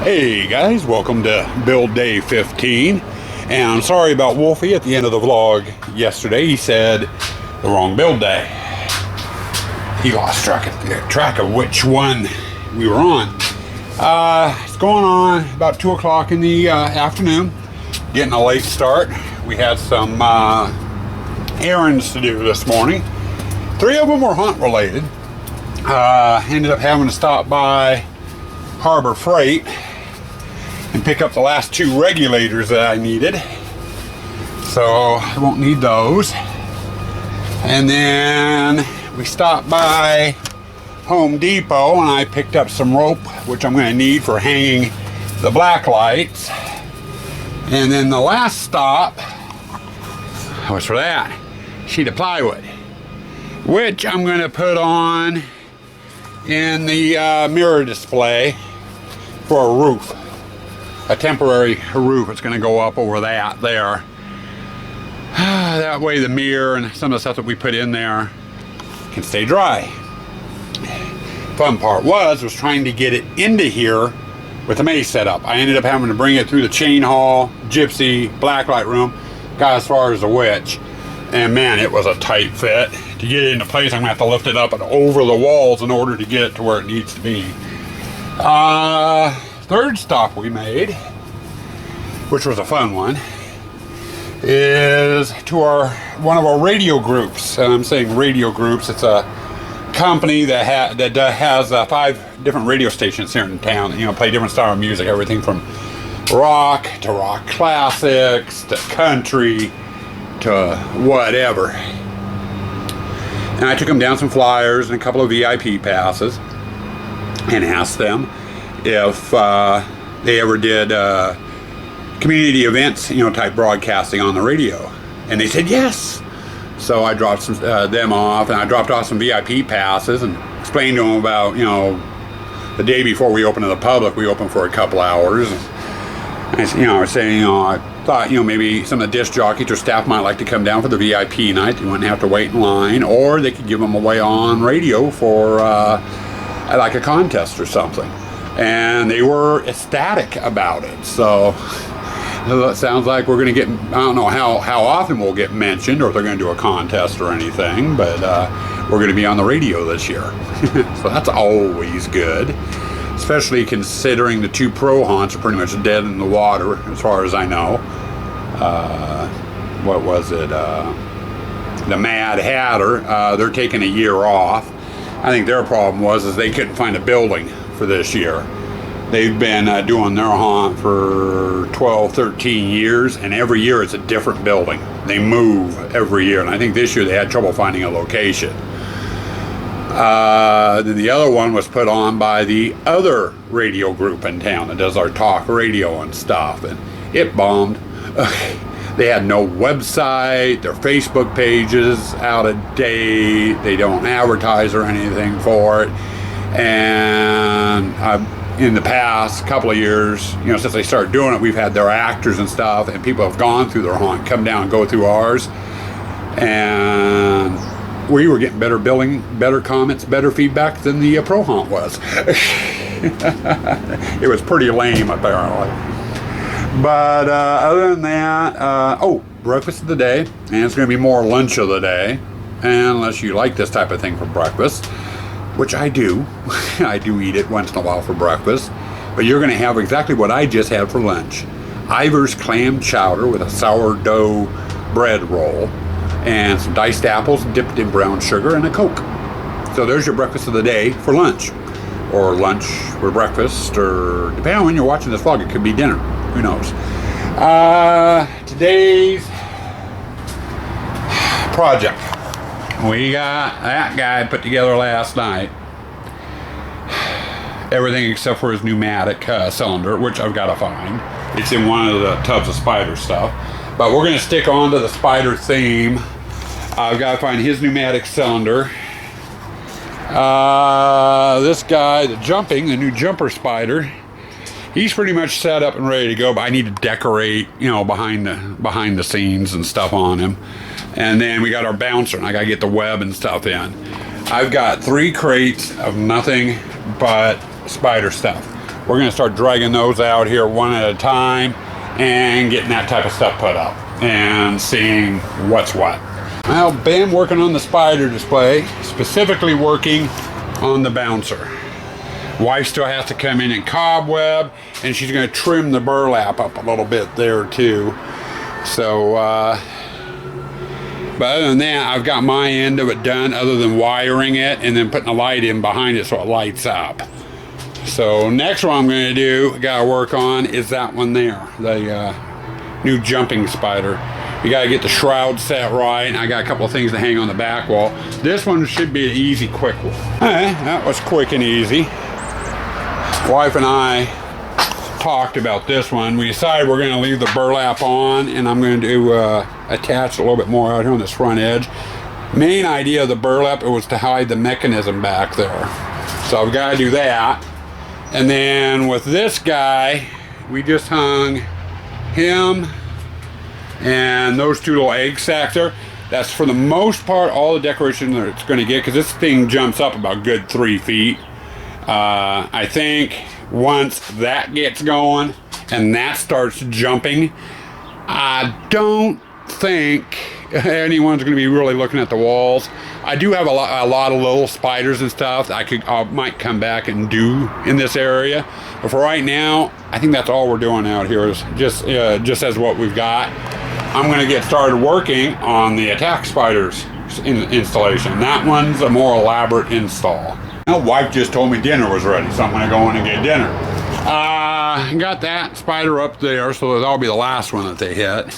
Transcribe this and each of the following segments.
Hey guys, welcome to build day 15. And I'm sorry about Wolfie at the end of the vlog yesterday. He said the wrong build day. He lost track of which one we were on. It's going on about 2 o'clock in the afternoon. Getting a late start. We had some errands to do this morning. 3 of them were hunt related. Ended up having to stop by Harbor Freight and pick up the last 2 regulators that I needed, so I won't need those. And then we stopped by Home Depot and I picked up some rope, which I'm going to need for hanging the black lights. And then the last stop was for that sheet of plywood, which I'm going to put on in the mirror display for a roof. A temporary roof. It's going to go up over that there. That way the mirror and some of the stuff that we put in there can stay dry. Fun part was trying to get it into here with the maze setup. I ended up having to bring it through the chain haul, gypsy, blacklight room, got as far as the witch, and man, it was a tight fit. To get it into place, I'm going to have to lift it up and over the walls in order to get it to where it needs to be. Third stop we made, which was a fun one, is to one of our radio groups. And I'm saying radio groups. It's a company that has 5 different radio stations here in town. You know, play different style of music, everything from rock to rock classics to country to whatever. And I took them down some flyers and a couple of VIP passes and asked them if they ever did community events, you know, type broadcasting on the radio, and they said yes. So I dropped them off, and I dropped off some VIP passes and explained to them about, you know, the day before we open to the public, we open for a couple hours. And I was saying, you know, I thought, you know, maybe some of the disc jockeys or staff might like to come down for the VIP night. They wouldn't have to wait in line, or they could give them away on radio for like a contest or something. And they were ecstatic about it. So it sounds like we're going to get, I don't know how often we'll get mentioned, or if they're going to do a contest or anything, but we're going to be on the radio this year. So that's always good, especially considering the 2 pro hunts are pretty much dead in the water as far as I know. What was it? The Mad Hatter, they're taking a year off. I think their problem was they couldn't find a building for this year. They've been doing their hunt for 12, 13 years, and every year it's a different building. They move every year, and I think this year they had trouble finding a location. The other one was put on by the other radio group in town that does our talk radio and stuff, and it bombed. They had no website, their Facebook page is out of date, they don't advertise or anything for it. And in the past couple of years, you know, since they started doing it, we've had their actors and stuff, and people have gone through their hunt, come down and go through ours, and we were getting better billing, better comments, better feedback than the pro hunt was. It was pretty lame, apparently. But other than that, breakfast of the day, and it's going to be more lunch of the day, unless you like this type of thing for breakfast, which I do. I do eat it once in a while for breakfast. But you're going to have exactly what I just had for lunch. Ivar's clam chowder with a sourdough bread roll and some diced apples dipped in brown sugar and a Coke. So there's your breakfast of the day for lunch. Or lunch for breakfast, or depending on when you're watching this vlog, it could be dinner. Who knows? Today's project. We got that guy put together last night. Everything except for his pneumatic cylinder, which I've got to find. It's in one of the tubs of spider stuff. But we're going to stick on to the spider theme. I've got to find his pneumatic cylinder. This guy, the new jumper spider, he's pretty much set up and ready to go, but I need to decorate, you know, behind the scenes and stuff on him. And then we got our bouncer, and I gotta get the web and stuff in. I've got 3 crates of nothing but spider stuff. we're going to start dragging those out here one at a time and getting that type of stuff put up and seeing what's what. Well, been working on the spider display, specifically working on the bouncer. Wife still has to come in and cobweb, and she's going to trim the burlap up a little bit there too. So, but other than that, I've got my end of it done, other than wiring it and then putting a light in behind it so it lights up. So next one I'm going to do, got to work on, is that one there, the new jumping spider. You got to get the shroud set right, and I got a couple of things to hang on the back wall. This one should be an easy, quick one. That was quick and easy. Wife and I talked about this one. We decided we're going to leave the burlap on, and I'm going to attach a little bit more out here on this front edge. Main idea of the burlap was to hide the mechanism back there. So I've got to do that. And then with this guy, we just hung him and those two little egg sacks there. That's for the most part all the decoration that it's going to get, because this thing jumps up about good 3 feet. I think once that gets going and that starts jumping, I don't think anyone's going to be really looking at the walls. I do have a lot of little spiders and stuff that I might come back and do in this area, but for right now, I think that's all we're doing out here is just as what we've got. I'm going to get started working on the attack spiders installation. That one's a more elaborate install. My wife just told me dinner was ready, so I'm going to go in and get dinner. Got that spider up there, so that'll be the last one that they hit.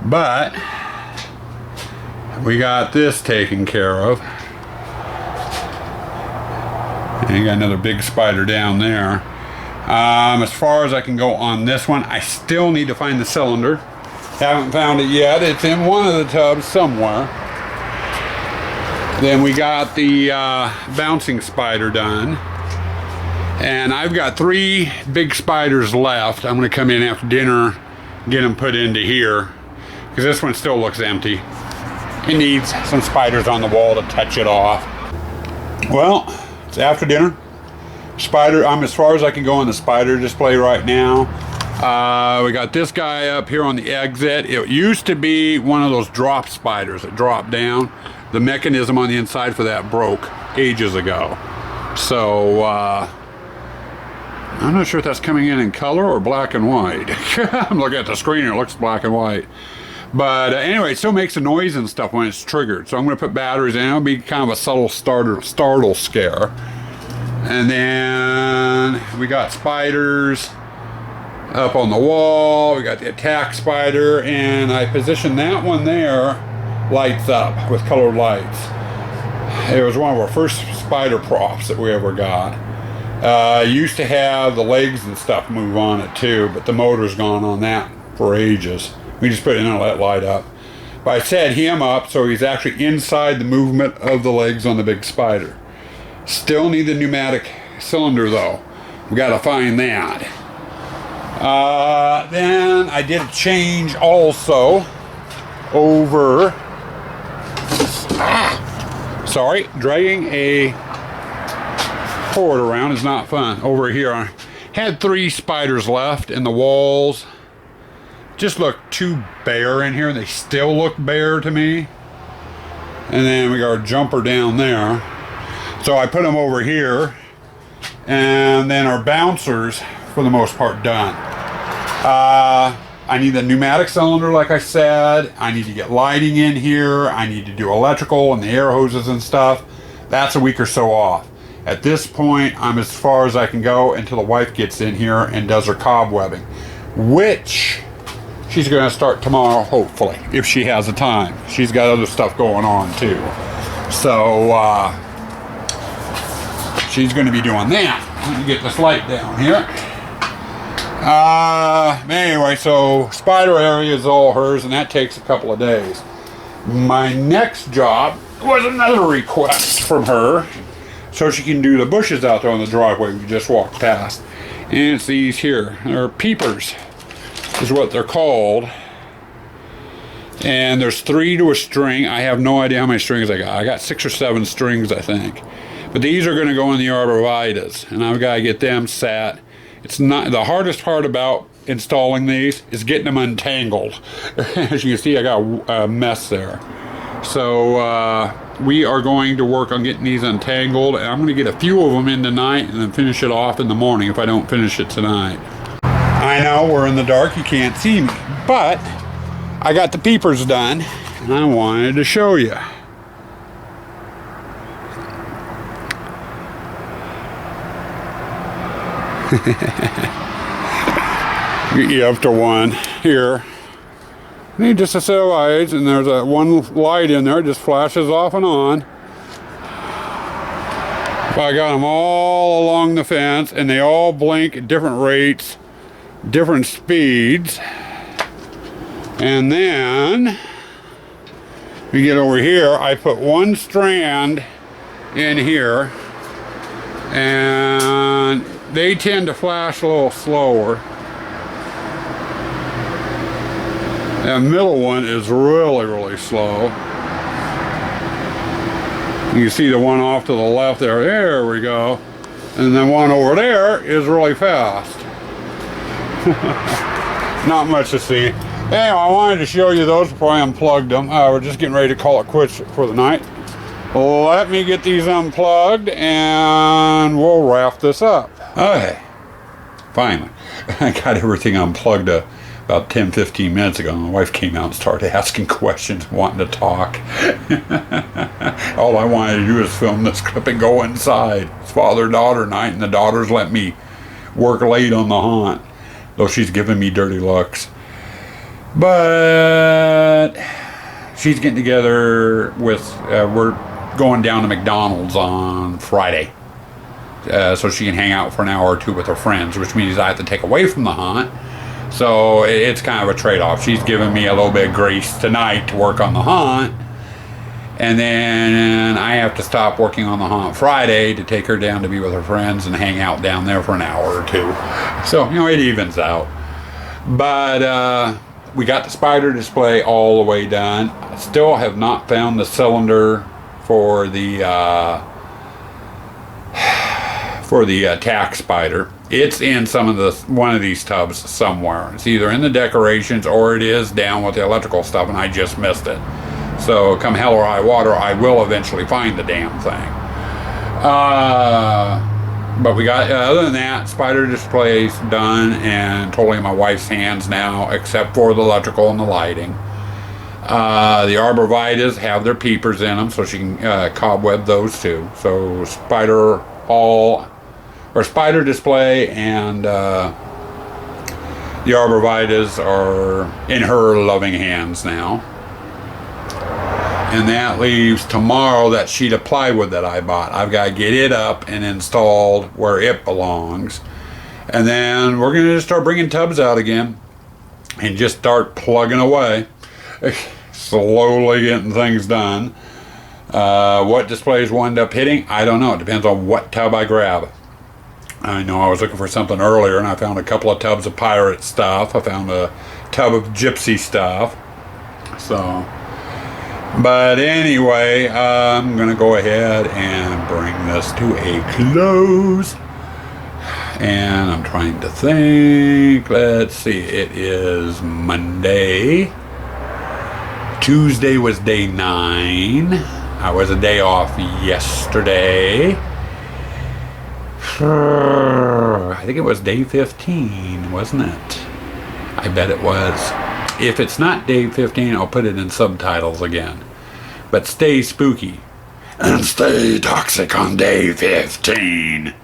But we got this taken care of. And you got another big spider down there. As far as I can go on this one, I still need to find the cylinder. Haven't found it yet. It's in one of the tubs somewhere. Then we got the bouncing spider done. And I've got 3 big spiders left. I'm going to come in after dinner, get them put into here, because this one still looks empty. It needs some spiders on the wall to touch it off. Well, it's after dinner. Spider, I'm as far as I can go on the spider display right now. We got this guy up here on the exit. It used to be one of those drop spiders that drop down. The mechanism on the inside for that broke ages ago. So, I'm not sure if that's coming in color or black and white. I'm looking at the screen and it looks black and white. But anyway, it still makes a noise and stuff when it's triggered. So I'm going to put batteries in. It'll be kind of a subtle startle scare. And then we got spiders up on the wall. We got the attack spider, and I positioned that one there, lights up with colored lights. It was one of our first spider props that we ever got. Used to have the legs and stuff move on it too, but the motor's gone on that for ages. We just put it in and let it light up. But I set him up so he's actually inside the movement of the legs on the big spider. Still need the pneumatic cylinder though. We got to find that. Then I did a change also over. Sorry, dragging a cord around is not fun. Over here, I had 3 spiders left, and the walls just look too bare in here, and they still look bare to me. And then we got our jumper down there. So I put them over here, and then our bouncers, for the most part, done. I need the pneumatic cylinder, like I said. I need to get lighting in here. I need to do electrical and the air hoses and stuff. That's a week or so off. At this point, I'm as far as I can go until the wife gets in here and does her cobwebbing, which she's going to start tomorrow, hopefully, if she has the time. She's got other stuff going on too. So, she's going to be doing that. Let me get this light down here. Anyway, so spider area is all hers, and that takes a couple of days. My next job was another request from her, so she can do the bushes out there on the driveway we just walked past. And it's these here. They're peepers, is what they're called. And there's 3 to a string. I have no idea how many strings I got. I got 6 or 7 strings, I think. But these are going to go in the arborvitaes, and I've got to get them set It's not the hardest part about installing these is getting them untangled. As you can see, I got a mess there. So we are going to work on getting these untangled, and I'm going to get a few of them in tonight and then finish it off in the morning if I don't finish it tonight. I know we're in the dark, you can't see me, but I got the peepers done and I wanted to show you. You up to one here. Need just a set of lights, and there's a one light in there, it just flashes off and on. I got them all along the fence, and they all blink at different rates, different speeds. And then we get over here, I put one strand in here, and they tend to flash a little slower. That middle one is really, really slow. You can see the one off to the left there. There we go. And then one over there is really fast. Not much to see. Anyway, I wanted to show you those before I unplugged them. We're just getting ready to call it quits for the night. Let me get these unplugged and we'll wrap this up. Okay. Finally. I got everything unplugged about 10-15 minutes ago. My wife came out and started asking questions, wanting to talk. All I wanted to do is film this clip and go inside. It's father-daughter night, and the daughter's let me work late on the haunt, though she's giving me dirty looks. But she's getting together with, we're going down to McDonald's on Friday. So she can hang out for an hour or two with her friends, which means I have to take away from the haunt. So it's kind of a trade-off. She's giving me a little bit of grace tonight to work on the haunt, and then I have to stop working on the haunt Friday to take her down to be with her friends and hang out down there for an hour or two. So, you know, it evens out. But we got the spider display all the way done. I still have not found the cylinder for the tack spider. It's in one of these tubs somewhere. It's either in the decorations or it is down with the electrical stuff, and I just missed it. So come hell or high water, I will eventually find the damn thing. But we got, other than that, spider display's done and totally in my wife's hands now, except for the electrical and the lighting. The arborvitaes have their peepers in them, so she can cobweb those too. So spider display and the arborvitaes are in her loving hands now. And that leaves tomorrow that sheet of plywood that I bought. I've got to get it up and installed where it belongs. And then we're going to just start bringing tubs out again and just start plugging away. Slowly getting things done. What displays will end up hitting, I don't know. It depends on what tub I grab. I know I was looking for something earlier and I found a couple of tubs of pirate stuff. I found a tub of gypsy stuff. So, but anyway, I'm going to go ahead and bring this to a close. And I'm trying to think. Let's see, it is Monday. Tuesday was day 9. I was a day off yesterday. I think it was day 15, wasn't it? I bet it was. If it's not day 15, I'll put it in subtitles again. But stay spooky and stay toxic on day 15.